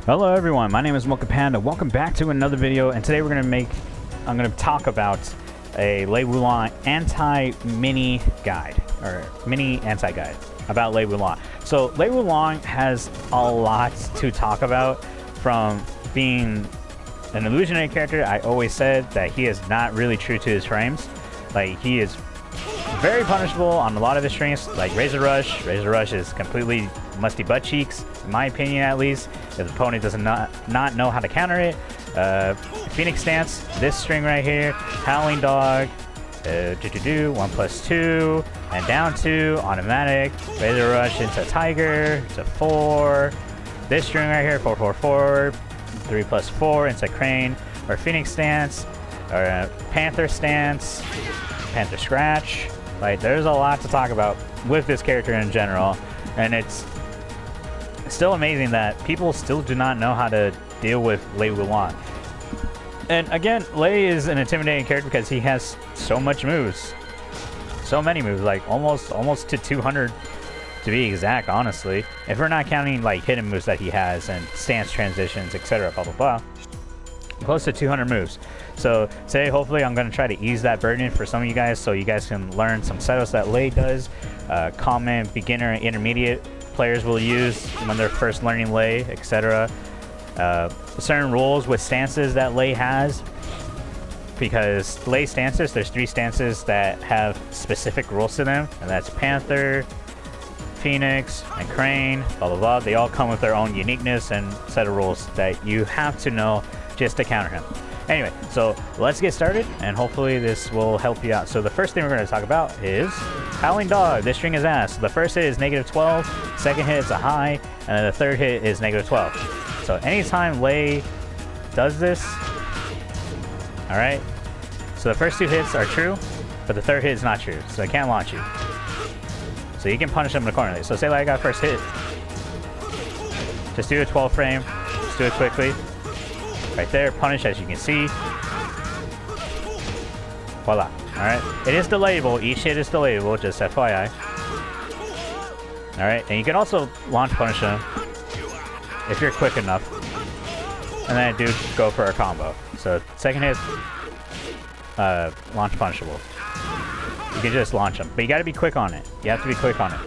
Hello everyone, my name is Mocha Panda. Welcome back to another video, and today I'm gonna talk about a Lei Wulong anti-mini guide, or mini anti-guide about Lei Wulong. So Lei Wulong has a lot to talk about. From being an illusionary character, I always said that he is not really true to his frames. Like, he is very punishable on a lot of his strings, like Razor Rush. Razor Rush is completely musty butt cheeks, in my opinion at least, if the opponent does not know how to counter it. Phoenix Stance, this string right here, Howling Dog, 1+2, and down 2, automatic, Razor Rush into Tiger, to 4, this string right here, 4, 3+4 into Crane, or Phoenix Stance, or Panther Stance, Panther Scratch. Like, there's a lot to talk about with this character in general, and it's still amazing that people still do not know how to deal with Lei Wulong. And again, Lei is an intimidating character because he has so much moves, so many moves, like almost to 200 to be exact. Honestly, if we're not counting like hidden moves that he has and stance transitions, etc., blah blah blah, close to 200 moves. So today, hopefully, I'm going to try to ease that burden for some of you guys, so you guys can learn some setups that Lei does, common beginner and intermediate players will use when they're first learning Lei, etc. Certain rules with stances that Lei has, because Lei stances, there's 3 stances that have specific rules to them, and that's Panther, Phoenix, and Crane, blah blah blah. They all come with their own uniqueness and set of rules that you have to know just to counter him. Anyway, so let's get started, and hopefully this will help you out. So the first thing we're going to talk about is Howling Dog. This string is ass. The first hit is -12, second hit is a high, and then the third hit is -12. So anytime Lei does this, alright, so the first 2 hits are true, but the third hit is not true, so I can't launch you. So you can punish them accordingly. So say like I got first hit, just do a 12 frame, just do it quickly. Right there, punish, as you can see. Voila. Alright. It is delayable. Each hit is delayable, just FYI. Alright, and you can also launch punish them if you're quick enough. And then I do go for a combo. So second hit, launch punishable. You can just launch them, but you gotta be quick on it. You have to be quick on it.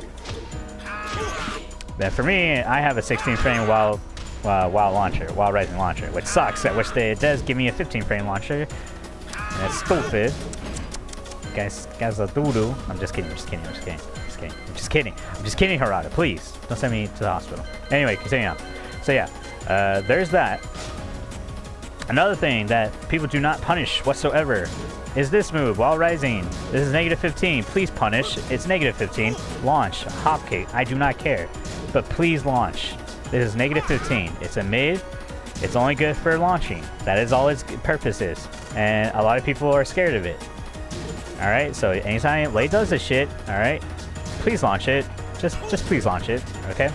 Then for me, I have a 16 frame while rising launcher, which sucks, at which it does give me a 15 frame launcher, and it's stupid. Guys are doo-doo. I'm just kidding, Harada, please don't send me to the hospital. Anyway, continue on. So yeah, there's that. Another thing that people do not punish whatsoever is this move, while rising. This is -15, please punish. It's -15, launch, hopkick, I do not care, but please launch. This is -15. It's a mid. It's only good for launching. That is all its purpose is. And a lot of people are scared of it. Alright, so anytime Lei does this shit, alright, please launch it. Just please launch it, okay?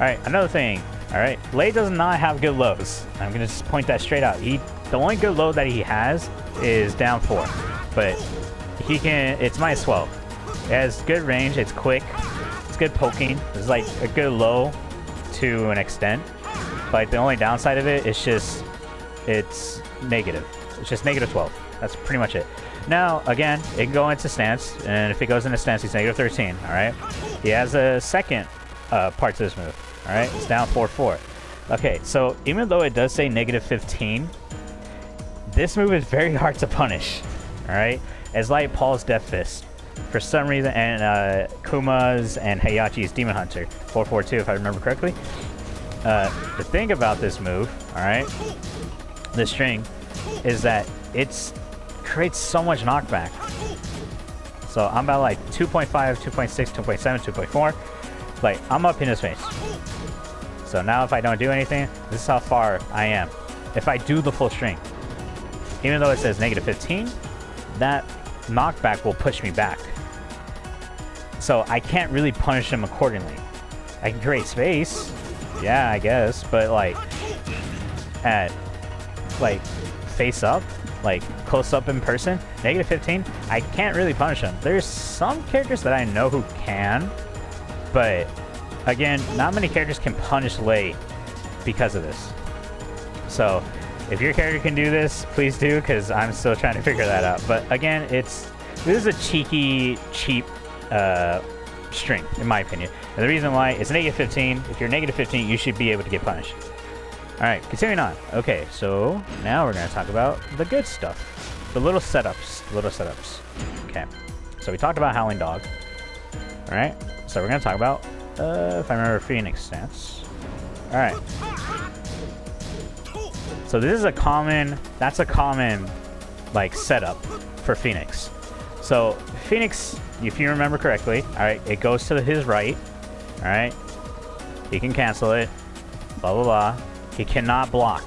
Alright, another thing. Alright, Lei does not have good lows. I'm gonna just point that straight out. The only good low that he has is down 4. But he can, it's -12. It has good range, it's quick, it's good poking. It's like a good low to an extent, but the only downside of it is just it's negative. It's just -12. That's pretty much it. Now again, it can go into stance, and if it goes into stance, he's -13. All right, he has a second part to this move. All right, it's down 4. Okay, so even though it does say -15, this move is very hard to punish. All right, it's like Paul's Death Fist for some reason, and Kuma's and Heihachi's Demon Hunter 442, if I remember correctly. The thing about this move, alright, this string, is that it creates so much knockback. So I'm about like 2.5, 2.6, 2.7, 2.4. Like, I'm up in his face. So now if I don't do anything, this is how far I am. If I do the full string, even though it says -15, that knockback will push me back. So I can't really punish him accordingly. I can create space, yeah, I guess, but like at like face up, like close up in person, -15, I can't really punish him. There's some characters that I know who can, but again, not many characters can punish Lei because of this. So, if your character can do this, please do, because I'm still trying to figure that out. But again, this is a cheeky, cheap string, in my opinion. And the reason why, it's negative 15. If you're negative 15, you should be able to get punished. Alright, continuing on. Okay, so now we're going to talk about the good stuff. The little setups. Okay, so we talked about Howling Dog. Alright, so we're going to talk about, if I remember, Phoenix stance. Alright. So this is a common, like, setup for Phoenix. So, Phoenix, if you remember correctly, alright, it goes to his right, alright? He can cancel it, blah, blah, blah. He cannot block,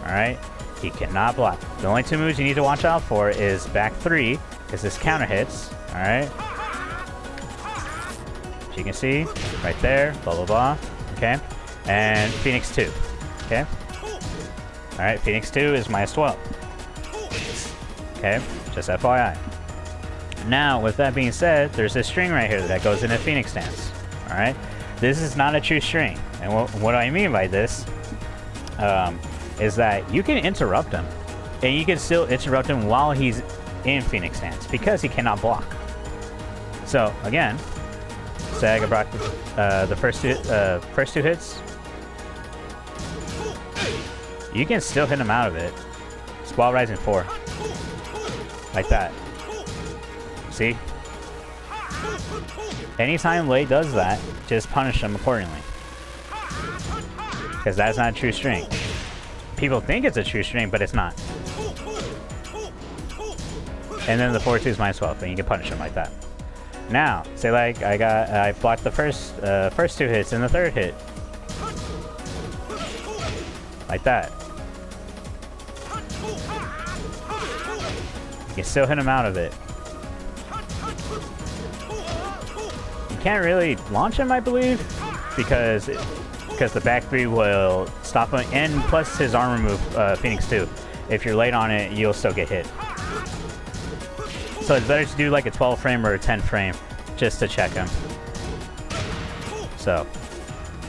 alright? He cannot block. The only two moves you need to watch out for is back 3, because this counter hits, alright? As you can see, right there, blah, blah, blah, okay? And Phoenix 2, okay? Alright, Phoenix 2 is minus 12. Okay, just FYI. Now, with that being said, there's this string right here that goes into Phoenix stance. Alright? This is not a true string. And what I mean by this is that you can interrupt him. And you can still interrupt him while he's in Phoenix stance because he cannot block. So, again, say I can block the first two hits. You can still hit him out of it. While rising 4. Like that. See? Anytime Lei does that, just punish him accordingly. Because that's not a true string. People think it's a true string, but it's not. And then the 4-2 is minus 12, and you can punish him like that. Now, say like I blocked the first 2 hits and the third hit. Like that. You can still hit him out of it. You can't really launch him, I believe, because the back 3 will stop him, and plus his armor move, Phoenix 2. If you're late on it, you'll still get hit. So it's better to do like a 12 frame or a 10 frame, just to check him. So,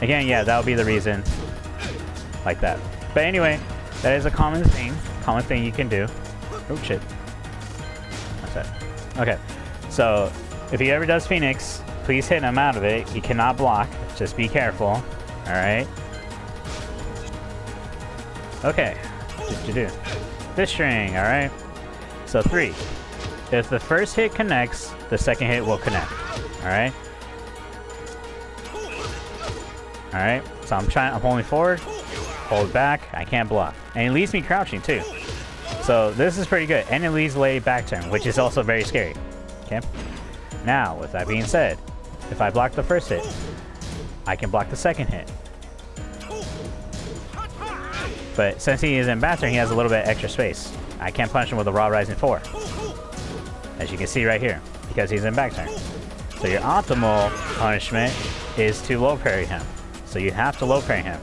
again, yeah, that'll be the reason. Like that. But anyway, that is a common thing you can do. Oh shit. Okay, so if he ever does Phoenix, please hit him out of it. He cannot block. Just be careful. Alright. Okay. This string, alright? So 3. If the first hit connects, the second hit will connect. Alright? Alright, so I'm holding forward, hold back, I can't block. And it leaves me crouching too. So this is pretty good, and it leaves Lei back turn, which is also very scary. Okay. Now, with that being said, if I block the first hit, I can block the second hit. But since he is in back turn, he has a little bit extra space. I can't punish him with a raw rising 4, as you can see right here, because he's in back turn. So your optimal punishment is to low parry him. So you have to low parry him.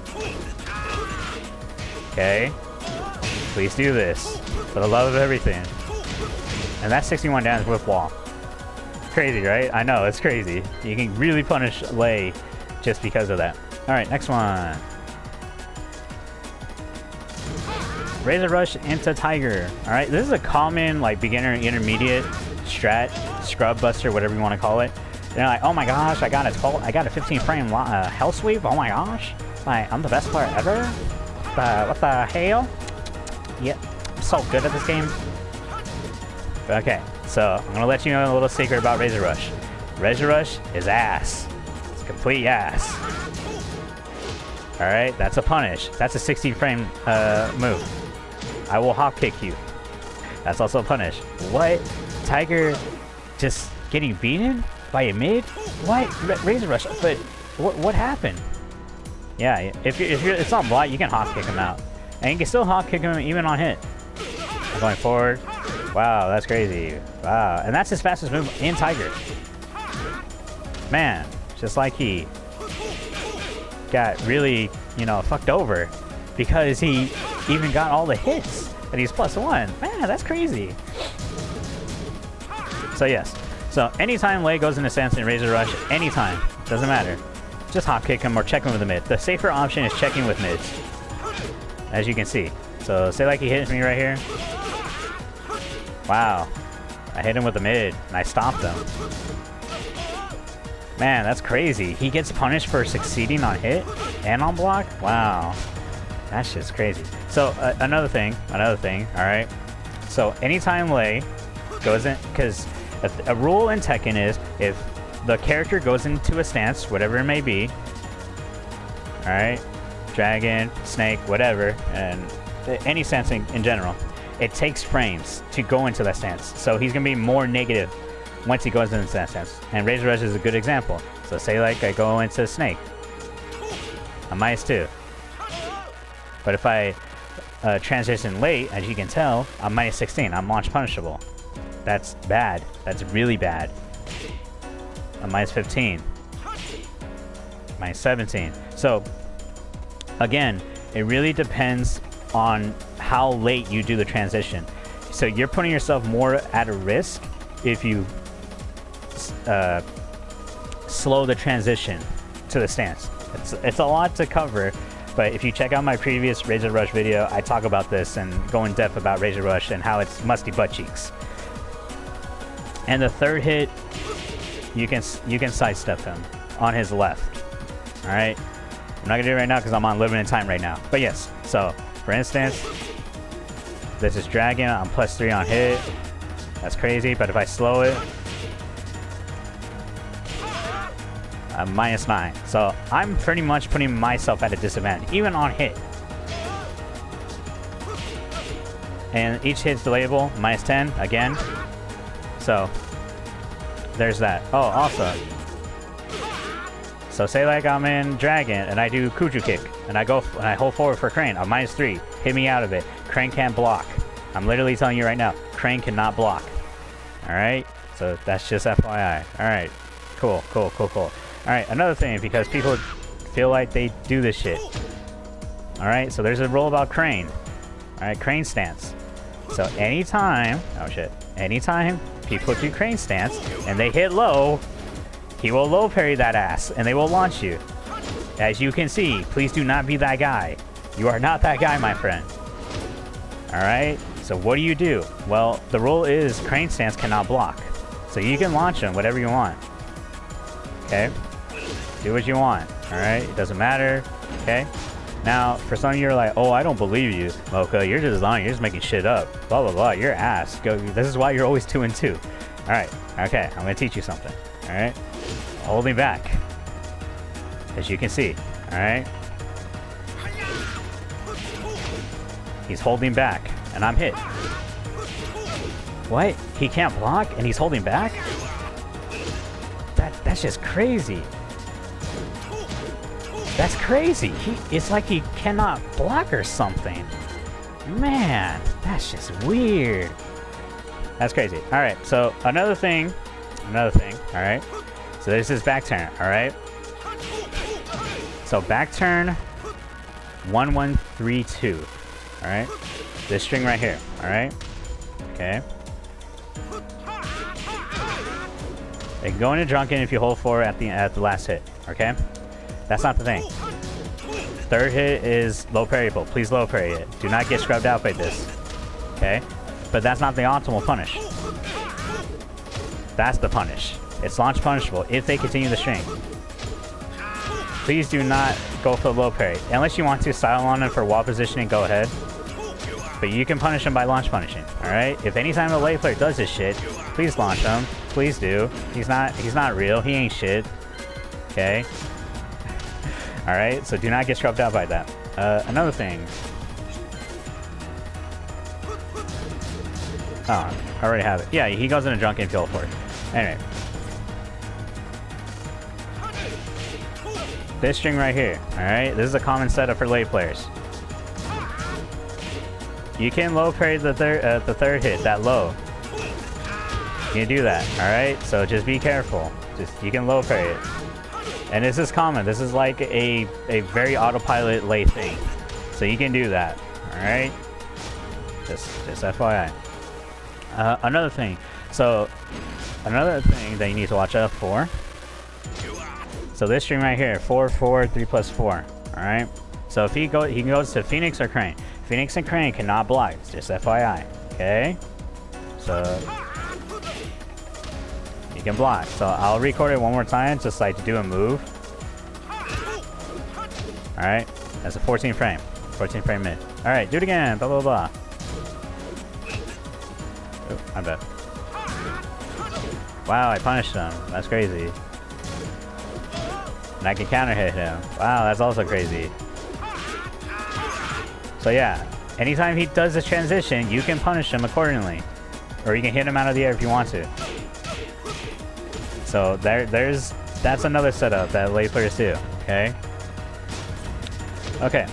Okay. Please do this. For the love of everything. And that's 61 damage with wall. Crazy, right? I know, it's crazy. You can really punish Lei just because of that. Alright, next one. Razor Rush into Tiger. Alright, this is a common, like, beginner, intermediate strat, scrub buster, whatever you want to call it. They're like, oh my gosh, I got a 15 frame hell sweep. Oh my gosh. Like, I'm the best player ever. What the hell? Yeah, I'm so good at this game. Okay, so I'm gonna let you know a little secret about Razor Rush. Razor Rush is ass. It's complete ass. Alright, that's a punish. That's a 16 frame move. I will hop kick you. That's also a punish. What? Tiger just getting beaten by a mid? What? Razor Rush? But what happened? Yeah, if it's on block, you can hop kick him out. And you can still hop kick him even on hit. I'm going forward. Wow, that's crazy. Wow, and that's his fastest move in Tiger. Man, just like he got really, fucked over because he even got all the hits and he's +1. Man, that's crazy. So yes, so anytime Lei goes into stance in Razor Rush, anytime, doesn't matter. just hop kick him or check him with the mid. The safer option is checking with mids, as you can see. So say like he hit me right here. Wow, I hit him with the mid and I stopped him. Man, that's crazy. He gets punished for succeeding on hit and on block? Wow. That's just crazy. So, another thing, alright? So, anytime Lei goes in, because a rule in Tekken is, if the character goes into a stance, whatever it may be, alright? Dragon, snake, whatever, and any stance in general, it takes frames to go into that stance. So, he's going to be more negative once he goes into that stance. And Razor Rush is a good example. So say like I go into Snake. I'm -2. But if I transition late, as you can tell, I'm -16. I'm launch punishable. That's bad. That's really bad. I'm -15. -17. So, again, it really depends on how late you do the transition. So you're putting yourself more at a risk if you slow the transition to the stance. It's a lot to cover, but if you check out my previous Razor Rush video, I talk about this and go in depth about Razor Rush and how it's musty butt cheeks. And the third hit, you can sidestep him on his left. All right, I'm not gonna do it right now because I'm on limited time right now. But yes, so for instance, this is Dragon. I'm +3 on hit. That's crazy. But if I slow it, I'm -9. So I'm pretty much putting myself at a disadvantage, even on hit. And each hit's delayable, -10 again. So there's that. Oh, also, so say like I'm in Dragon and I do Kuju kick and I hold forward for Crane. I'm -3. Hit me out of it. Crane can't block. I'm literally telling you right now, Crane cannot block. All right. So that's just FYI. All right. Cool. Alright, another thing, because people feel like they do this shit. Alright, so there's a rule about Crane. Alright, Crane stance. So anytime people do Crane stance and they hit low, he will low parry that ass and they will launch you. As you can see, please do not be that guy. You are not that guy, my friend. Alright, so what do? Well, the rule is Crane stance cannot block. So you can launch him whatever you want. Okay? Do what you want, alright? It doesn't matter, okay? Now, for some of you are like, oh, I don't believe you. Okay, you're just lying, you're just making shit up. Blah, blah, blah, you're ass. This is why you're always 2 and 2. Alright, okay, I'm gonna teach you something, alright? Holding back, as you can see, alright? He's holding back, and I'm hit. What? He can't block, and he's holding back? That's just crazy. That's crazy. It's like he cannot block or something. Man, that's just weird. That's crazy. All right, so another thing, all right? So this is back turn, all right? So back turn 1 1 3 2. All right? This string right here, all right? Okay. It can go into drunken if you hold forward at the last hit, okay? That's not the thing. Third hit is low parryable. Please low parry it. Do not get scrubbed out by this. Okay? But that's not the optimal punish. That's the punish. It's launch punishable if they continue the string. Please do not go for the low parry. Unless you want to style on him for wall positioning, go ahead. But you can punish him by launch punishing. Alright? If anytime a Lei player does this shit, please launch him. Please do. He's not real. He ain't shit. Okay? Alright, so do not get scrubbed out by that. Another thing. Oh, I already have it. Yeah, he goes in a drunken kill for it. Anyway. This string right here, alright? This is a common setup for Lei players. You can low parry the third hit, that low. You can do that, alright? So just be careful. You can low parry it. And this is common. This is like a very autopilot Lei thing. So you can do that. Alright? Just FYI. Another thing. So, another thing that you need to watch out for. So this string right here, 4, 4, 3 plus 4. All right. So if he goes to Phoenix or Crane. Phoenix and Crane cannot block. It's just FYI. Okay. So you can block. So I'll record it one more time, just like to do a move. All right. That's a 14 frame. 14 frame mid. All right. Do it again. Blah blah blah. Oh, I bet. Wow, I punished him. That's crazy. And I can counter hit him. Wow, that's also crazy. So yeah, anytime he does this transition, you can punish him accordingly. Or you can hit him out of the air if you want to. So that's another setup that late players do, okay? Okay,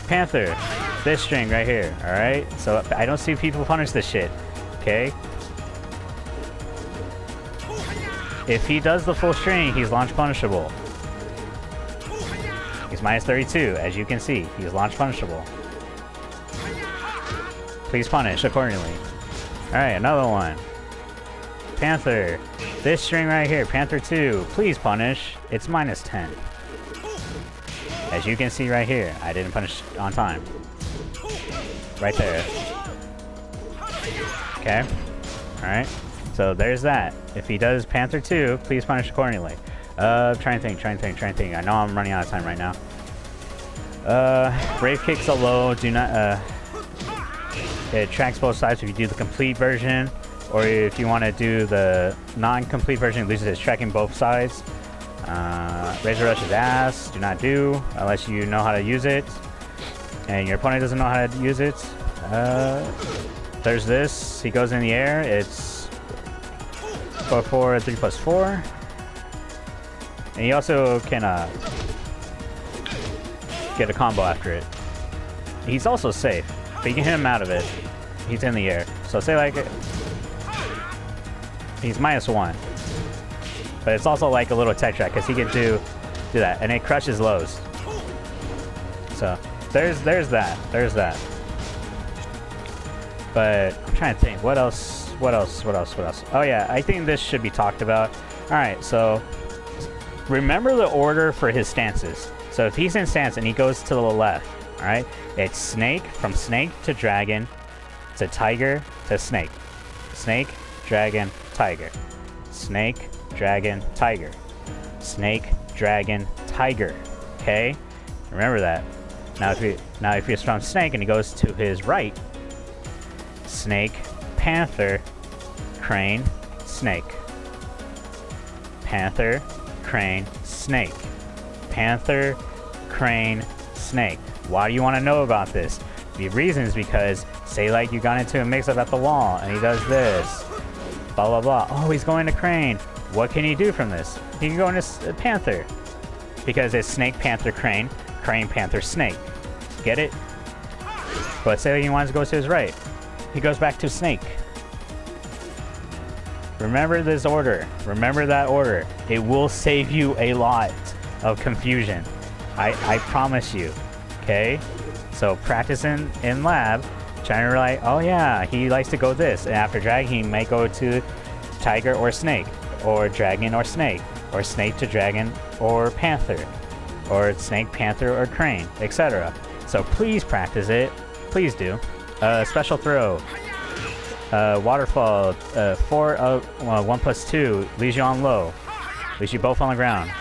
Panther, this string right here, alright? So I don't see people punish this shit, okay? If he does the full string, he's launch punishable. He's minus 32, as you can see. He's launch punishable. Please punish accordingly. Alright, another one. Panther. This string right here, Panther 2. Please punish. It's minus 10. As you can see right here, I didn't punish on time. Right there. Okay. Alright. So there's that. If he does Panther 2, please punish accordingly. Try and think. I know I'm running out of time right now. Brave kicks a low. Do not. It tracks both sides if you do the complete version, or if you want to do the non-complete version, it loses its tracking both sides. Razor Rush is ass. Do not do unless you know how to use it, and your opponent doesn't know how to use it. There's this. He goes in the air. It's 4, 4, 3 plus 4. And he also can get a combo after it. He's also safe, but you can hit him out of it. He's in the air. So say like he's minus 1. But it's also like a little tech track because he can do that. And it crushes lows. So there's that. But I'm trying to think. What else? Oh yeah, I think this should be talked about. Alright, so remember the order for his stances. So if he's in stance and he goes to the left, alright, it's snake, from snake to dragon, to tiger, to snake. Snake, dragon, tiger. Snake, dragon, tiger. Snake, dragon, tiger. Okay? Remember that. Now if he's from snake and he goes to his right, snake, panther, crane, snake. Panther, crane, snake. Panther, crane, snake. Why do you want to know about this? The reason is because, say like you got into a mix-up at the wall and he does this. Blah, blah, blah. Oh, he's going to crane. What can he do from this? He can go into panther. Because it's snake, panther, crane, crane, panther, snake. Get it? But say he wants to go to his right. He goes back to snake. Remember this order. Remember that order. It will save you a lot of confusion. I promise you. Okay? So practicing in lab, trying to like, oh yeah, he likes to go this. And after drag, he may go to tiger or snake, or dragon or snake to dragon or panther, or snake, panther, or crane, etc. So please practice it. Please do. Special throw. Waterfall. 1 plus 2 leaves you on low. Leaves you both on the ground.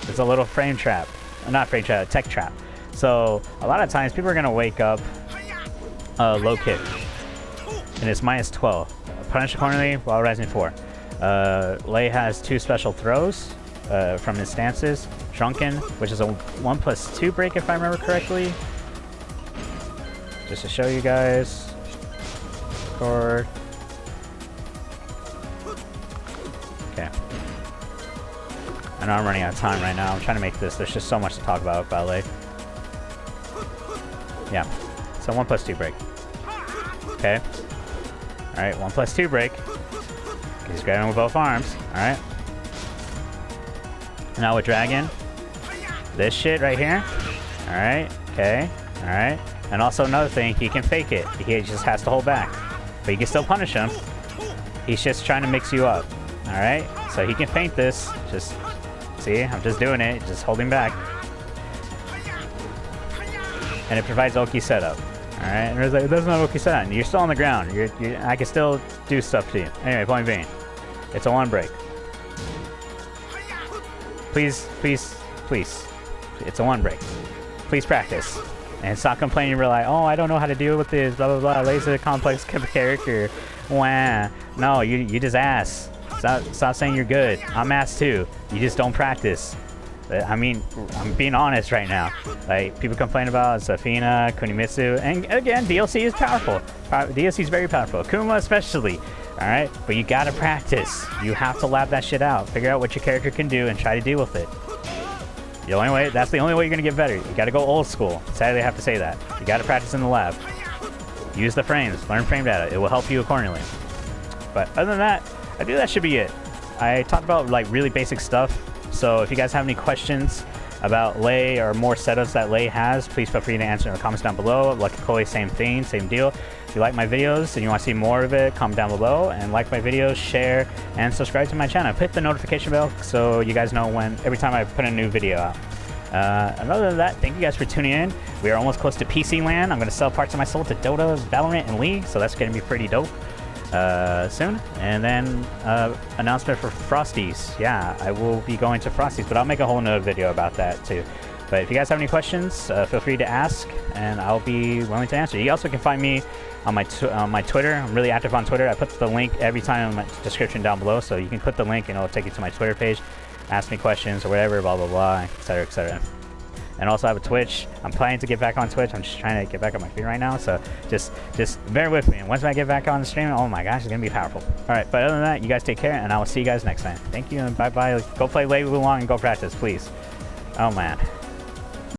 It's a little frame trap. Not frame trap, tech trap. So a lot of times people are going to wake up low kick. And it's minus 12. Punish accordingly while rising 4. Lei has 2 special throws from his stances. Drunken, which is a 1 plus 2 break if I remember correctly. Just to show you guys. Record. Okay. I know I'm running out of time right now. I'm trying to make this. There's just so much to talk about Lei. Yeah. So 1 plus 2 break. Okay. Alright, 1 plus 2 break. He's grabbing with both arms. Alright. Now with dragon. This shit right here. Alright. Okay. Alright. And also another thing, he can fake it. He just has to hold back. But you can still punish him. He's just trying to mix you up. All right, so he can feint this. Just see, I'm just doing it, just holding back. And it provides Oki setup. All right, and there's like, that's not Oki setup. You're still on the ground. I can still do stuff to you. Anyway, point being, it's a one break. Please, please, please. It's a one break. Please practice. And stop complaining, rely, oh, I don't know how to deal with this, blah, blah, blah. Lei's a complex character. Wah. No, you just ass. Stop saying you're good. I'm ass too. You just don't practice. I mean, I'm being honest right now. Like, people complain about Safina, Kunimitsu, and again, DLC is powerful. DLC is very powerful. Kuma especially. Alright? But you gotta practice. You have to lab that shit out. Figure out what your character can do and try to deal with it. That's the only way you're gonna get better. You gotta go old school. Sadly, I have to say that. You gotta practice in the lab. Use the frames. Learn frame data. It will help you accordingly. But other than that, I think that should be it. I talked about like really basic stuff. So if you guys have any questions about Lei or more setups that Lei has, please feel free to answer in the comments down below. Lucky Koi, same thing, same deal. If you like my videos and you want to see more of it, comment down below and like my videos, share, and subscribe to my channel. Hit the notification bell so you guys know every time I put a new video out. And other than that, thank you guys for tuning in. We are almost close to PC land. I'm going to sell parts of my soul to Dota, Valorant, and League, so that's going to be pretty dope. Soon, and then announcement for Frosties. Yeah, I will be going to Frosties, but I'll make a whole nother video about that too. But if you guys have any questions, feel free to ask, and I'll be willing to answer. You also can find me on my Twitter. I'm really active on Twitter. I put the link every time in my description down below, so you can click the link and it'll take you to my Twitter page. Ask me questions or whatever, blah blah blah, etc. etc. And also I have a Twitch. I'm planning to get back on Twitch. I'm just trying to get back on my feet right now. So just bear with me. And once I get back on the stream, oh my gosh, it's going to be powerful. All right, but other than that, you guys take care, and I will see you guys next time. Thank you, and bye-bye. Go play Lei Wulong and go practice, please. Oh, man.